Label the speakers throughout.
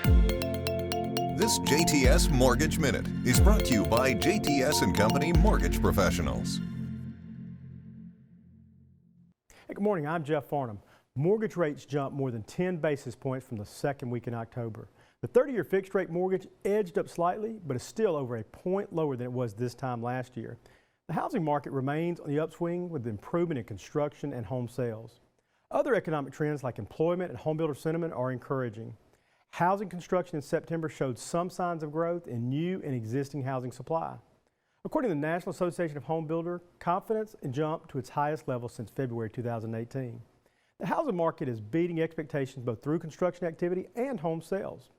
Speaker 1: This JTS Mortgage Minute is brought to you by JTS Company Mortgage Professionals.
Speaker 2: Hey, good morning, I'm Jeff Farnham. Mortgage rates jumped more than 10 basis points from the second week in October. The 30-year fixed rate mortgage edged up slightly, but is still over a point lower than it was this time last year. The housing market remains on the upswing with improvement in construction and home sales. Other economic trends like employment and home builder sentiment are encouraging. Housing construction in September showed some signs of growth in new and existing housing supply. According to the National Association of Home Builder, confidence jumped to its highest level since February 2018. The housing market is beating expectations both through construction activity and home sales.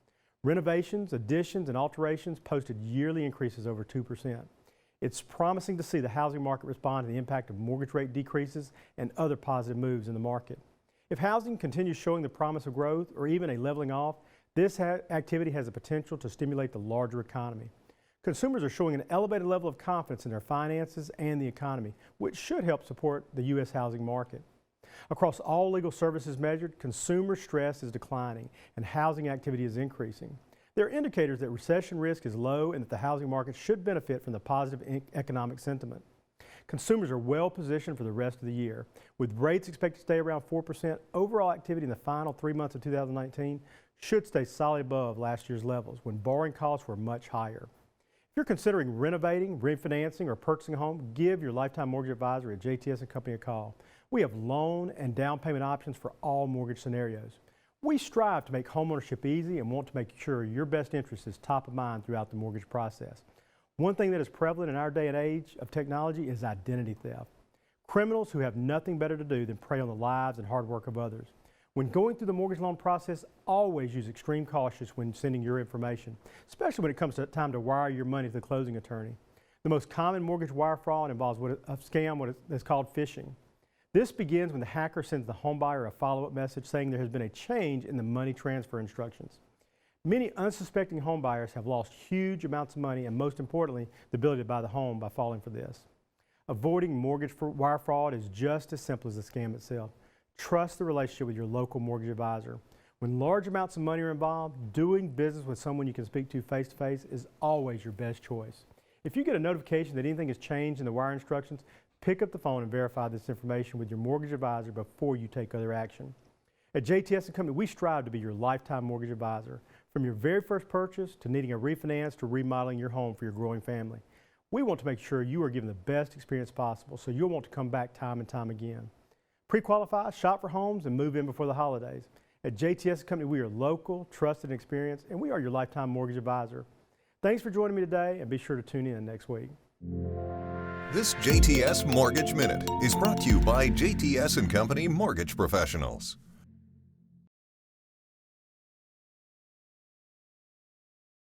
Speaker 2: Renovations, additions, and alterations posted yearly increases over 2%. It's promising to see the housing market respond to the impact of mortgage rate decreases and other positive moves in the market. If housing continues showing the promise of growth or even a leveling off, this activity has the potential to stimulate the larger economy. Consumers are showing an elevated level of confidence in their finances and the economy, which should help support the U.S. housing market. Across all legal services measured, consumer stress is declining and housing activity is increasing. There are indicators that recession risk is low and that the housing market should benefit from the positive economic sentiment. Consumers are well positioned for the rest of the year. With rates expected to stay around 4%, overall activity in the final 3 months of 2019 should stay solidly above last year's levels when borrowing costs were much higher. If you're considering renovating, refinancing, or purchasing a home, give your lifetime mortgage advisor at JTS Company a call. We have loan and down payment options for all mortgage scenarios. We strive to make homeownership easy and want to make sure your best interest is top of mind throughout the mortgage process. One thing that is prevalent in our day and age of technology is identity theft. Criminals who have nothing better to do than prey on the lives and hard work of others. When going through the mortgage loan process, always use extreme caution when sending your information, especially when it comes to time to wire your money to the closing attorney. The most common mortgage wire fraud involves a scam that's called phishing. This begins when the hacker sends the home buyer a follow-up message saying there has been a change in the money transfer instructions. Many unsuspecting home buyers have lost huge amounts of money and, most importantly, the ability to buy the home by falling for this. Avoiding mortgage wire fraud is just as simple as the scam itself. Trust the relationship with your local mortgage advisor. When large amounts of money are involved, doing business with someone you can speak to face-to-face is always your best choice. If you get a notification that anything has changed in the wire instructions, pick up the phone and verify this information with your mortgage advisor before you take other action. At JTS Company, we strive to be your lifetime mortgage advisor. From your very first purchase to needing a refinance to remodeling your home for your growing family. We want to make sure you are given the best experience possible so you'll want to come back time and time again. Pre-qualify, shop for homes, and move in before the holidays. At JTS Company, we are local, trusted, and experienced, and we are your lifetime mortgage advisor. Thanks for joining me today, and be sure to tune in next week.
Speaker 1: This JTS Mortgage Minute is brought to you by JTS Company Mortgage Professionals.